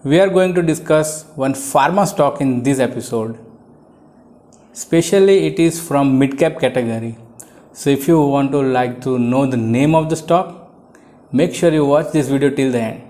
We are going to discuss one pharma stock in this episode. Especially it is from mid-cap category. So if you want to know the name of the stock, make sure you watch this video till the end.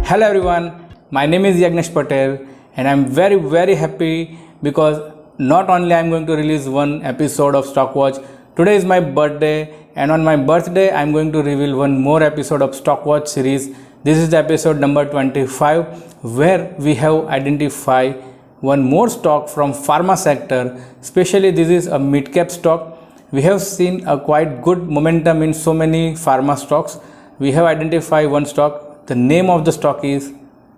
Hello everyone, my name is Yagnesh Patel and I am very happy because not only I am going to release one episode of Stockwatch. Today is my birthday and on my birthday I am going to reveal one more episode of Stockwatch series. This is the episode number 25 where we have identified one more stock from pharma sector. Especially this is a mid cap stock. We have seen a quite good momentum in so many pharma stocks. We have identified one stock. The name of the stock is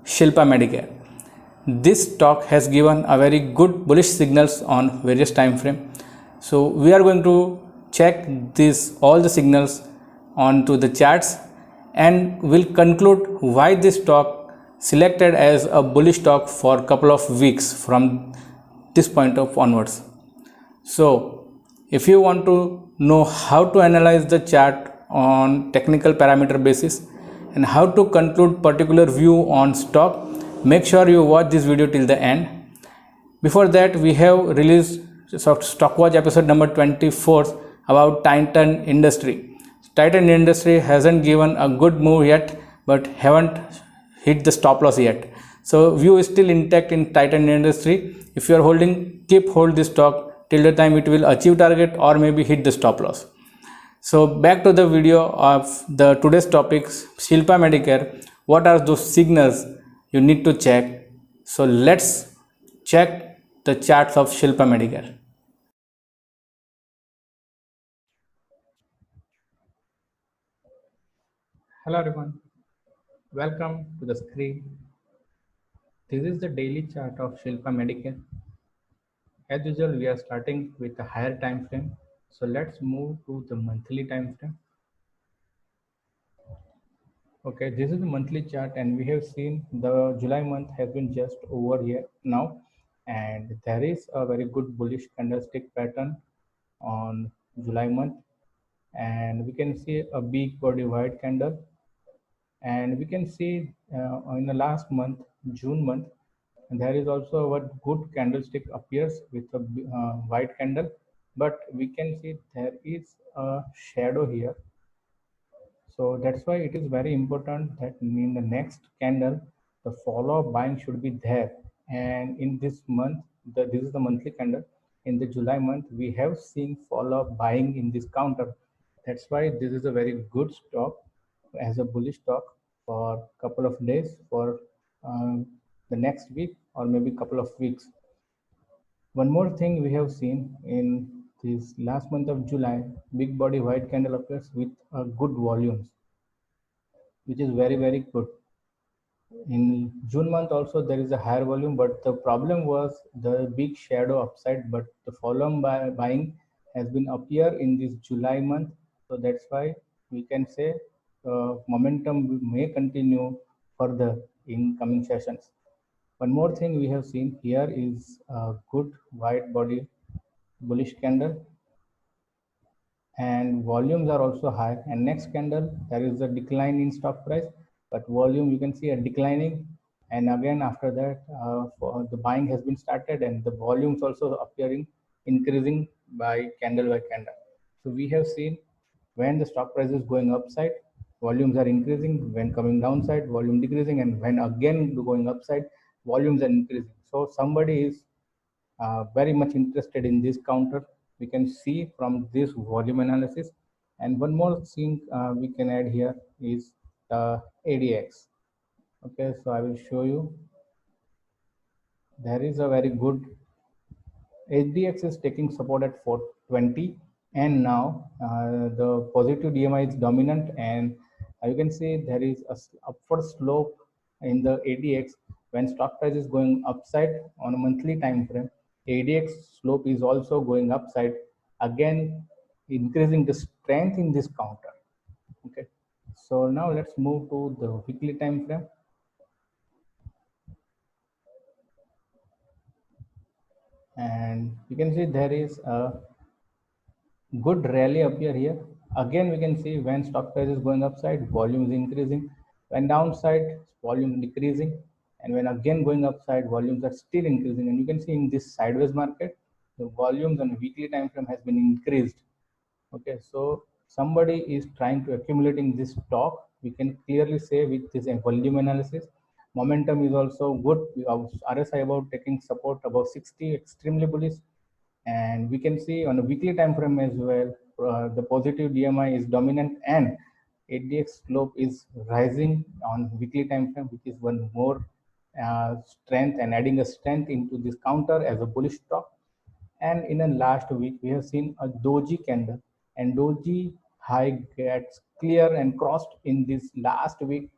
Shilpa Medicare. This stock has given a very good bullish signals on various time frame. So we are going to check all the signals onto the charts and will conclude why this stock selected as a bullish stock for a couple of weeks from this point of onwards. So if you want to know how to analyze the chart on technical parameter basis and how to conclude particular view on stock, make sure you watch this video till the end. Before that, we have released Stockwatch episode number 24 about Titan Industry. Titan Industry hasn't given a good move yet, but haven't hit the stop loss yet. So view is still intact in Titan Industry. If you are holding, hold this stock till the time it will achieve target or maybe hit the stop loss. So back to the video of the today's topics, Shilpa Medicare. What are those signals you need to check? So let's check the charts of Shilpa Medicare. Hello everyone, welcome to the screen. This is the daily chart of Shilpa Medicare. As usual, we are starting with a higher time frame. So let's move to the monthly time frame. Okay, this is the monthly chart and we have seen the July month has been just over here now, and there is a very good bullish candlestick pattern on July month, and we can see a big body white candle, and we can see in the last month, June month, there is also a good candlestick appears with a white candle, but we can see there is a shadow here. So that's why it is very important that in the next candle, the follow-up buying should be there. And in this month, this is the monthly candle. In the July month, we have seen follow-up buying in this counter. That's why this is a very good stock as a bullish stock for a couple of days, for the next week or maybe couple of weeks. One more thing we have seen in this last month of July, big body white candle appears with good volumes, which is very good. In June month also there is a higher volume, but the problem was the big shadow upside, but the follow-on buying has been appear in this July month. So that's why we can say momentum may continue further in coming sessions. One more thing we have seen here is a good white body bullish candle, and volumes are also high, and next candle there is a decline in stock price, but volume you can see a declining, and again after that for the buying has been started and the volumes also appearing increasing by candle. So we have seen when the stock price is going upside, volumes are increasing, when coming downside volume decreasing, and when again going upside volumes are increasing. So somebody is very much interested in this counter. We can see from this volume analysis. And one more thing we can add here is the ADX. Okay, so I will show you. There is a very good ADX is taking support at 420, and now the positive DMI is dominant, and you can see there is a upward slope in the ADX. When stock price is going upside on a monthly time frame, ADX slope is also going upside, again increasing the strength in this counter. Okay, so now let's move to the weekly time frame. And you can see there is a good rally appear here. Again, we can see when stock price is going upside, volume is increasing. When downside, volume decreasing. And when again going upside, volumes are still increasing. And you can see in this sideways market, the volumes on a weekly time frame has been increased. Okay, so somebody is trying to accumulating this stock. We can clearly say with this volume analysis, momentum is also good. RSI about taking support above 60, extremely bullish, and we can see on a weekly time frame as well, the positive DMI is dominant and ADX slope is rising on weekly time frame, which is one more strength and adding a strength into this counter as a bullish stock. And in the last week, we have seen a doji candle, and doji high gets clear and crossed in this last week,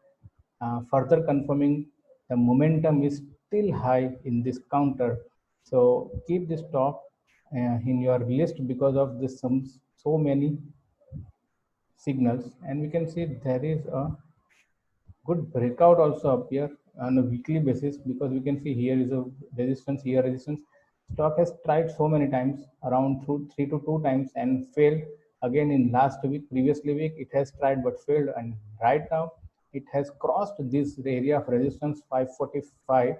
further confirming the momentum is still high in this counter. So keep this stock in your list because of this some so many signals. And we can see there is a good breakout also appear on a weekly basis, because we can see here is a resistance, here resistance. Stock has tried so many times, around through 3 to 2 times, and failed. Again in last week, previously week, it has tried but failed, and right now it has crossed this area of resistance 545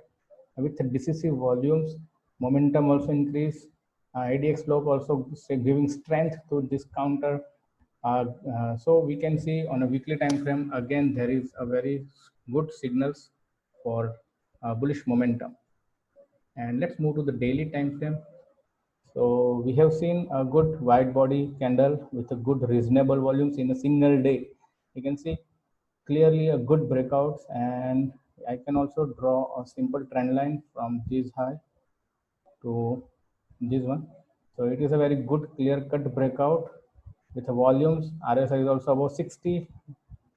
with decisive volumes. Momentum also increase. ADX slope also giving strength to this counter. So we can see on a weekly time frame, again there is a very good signals for bullish momentum. And let's move to the daily time frame. So we have seen a good wide body candle with a good reasonable volumes in a single day. You can see clearly a good breakouts, and I can also draw a simple trend line from this high to this one. So it is a very good clear cut breakout with the volumes. RSI is also above 60.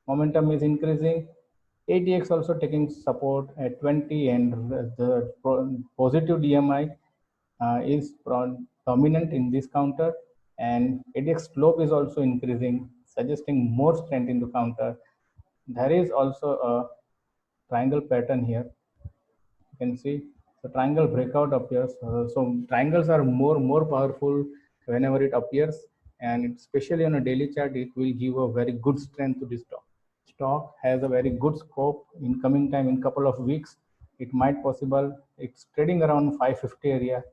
Momentum is increasing. ATX also taking support at 20, and the positive DMI is dominant in this counter, and ATX slope is also increasing, suggesting more strength in the counter. There is also a triangle pattern here. You can see the triangle breakout appears. So triangles are more powerful whenever it appears, and especially on a daily chart, it will give a very good strength to this stock has a very good scope in coming time. In couple of weeks it might possible, it's trading around 550 area,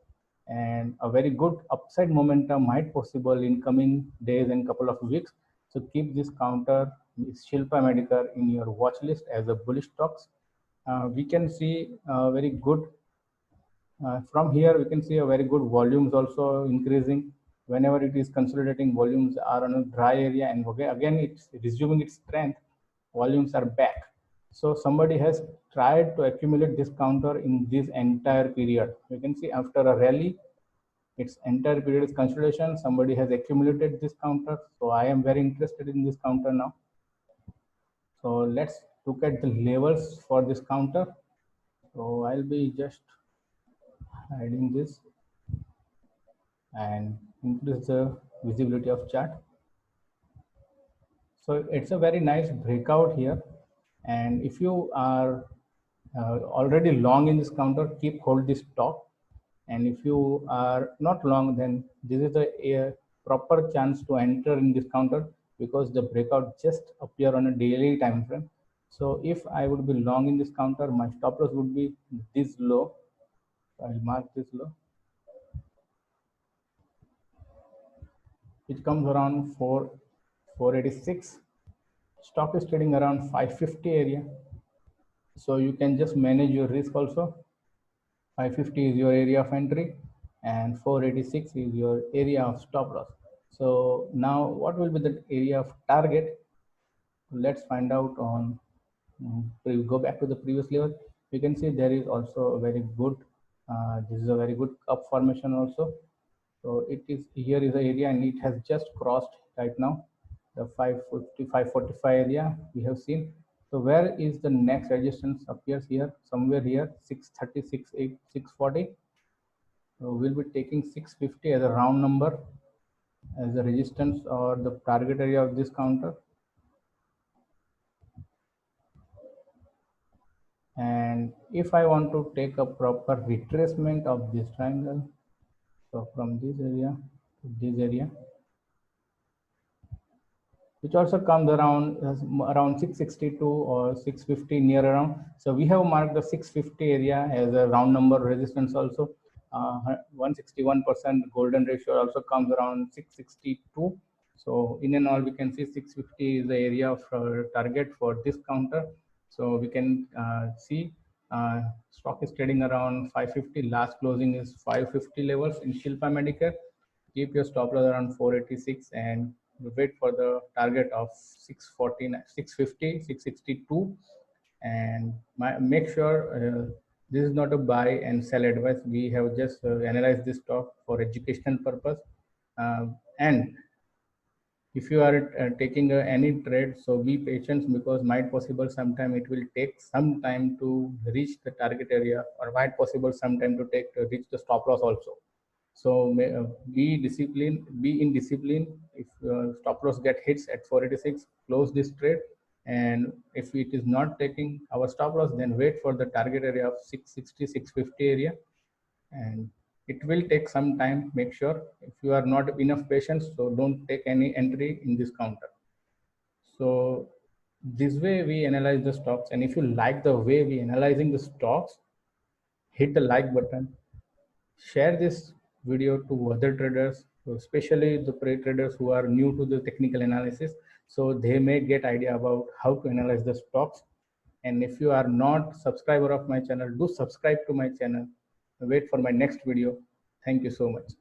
and a very good upside momentum might possible in coming days and couple of weeks. So keep this counter, Shilpa Medicare, in your watch list as a bullish stocks. We can see very good from here. We can see a very good volumes also increasing. Whenever it is consolidating, volumes are on a dry area, and again it's resuming its strength, volumes are back. So somebody has tried to accumulate this counter in this entire period. You can see after a rally, its entire period is consolidation, somebody has accumulated this counter. So I am very interested in this counter now. So let's look at the levels for this counter. So I'll be just hiding this and increase the visibility of chart. So it's a very nice breakout here, and if you are already long in this counter, keep hold this stock. And if you are not long, then this is a proper chance to enter in this counter, because the breakout just appear on a daily time frame. So if I would be long in this counter, my stop loss would be this low. I'll mark this low, which comes around 486. Stock is trading around 550 area, so you can just manage your risk also. 550 is your area of entry, and 486 is your area of stop loss. So now what will be the area of target? Let's find out on, we'll go back to the previous level. You can see there is also a very good, this is a very good up formation also. So it is, here is the area, and it has just crossed right now the 550, 545 area we have seen. So where is the next resistance? Appears here, somewhere here, 636, 640. So we'll be taking 650 as a round number as the resistance or the target area of this counter. And if I want to take a proper retracement of this triangle, so from this area to this area, which also comes around 662 or 650 near around. So we have marked the 650 area as a round number resistance also. 161% golden ratio also comes around 662. So in and all, we can see 650 is the area of target for this counter. So we can see stock is trading around 550. Last closing is 550 levels in Shilpa Medicare. Keep your stop loss around 486 and wait for the target of 649, 650, 662. And make sure this is not a buy and sell advice. We have just analyzed this stock for educational purpose. And if you are taking any trade, so be patient, because might possible sometime it will take some time to reach the target area, or might possible sometime to take reach the stop loss also. So be in discipline. If stop loss get hits at 486, close this trade. And if it is not taking our stop loss, then wait for the target area of 660, 650 area. And it will take some time. Make sure, if you are not enough patience, so don't take any entry in this counter. So this way we analyze the stocks. And if you like the way we analyzing the stocks, hit the like button, share this video to other traders, especially the pre-traders who are new to the technical analysis, so they may get idea about how to analyze the stocks. And if you are not subscriber of my channel, do subscribe to my channel. Wait for my next video. Thank you so much.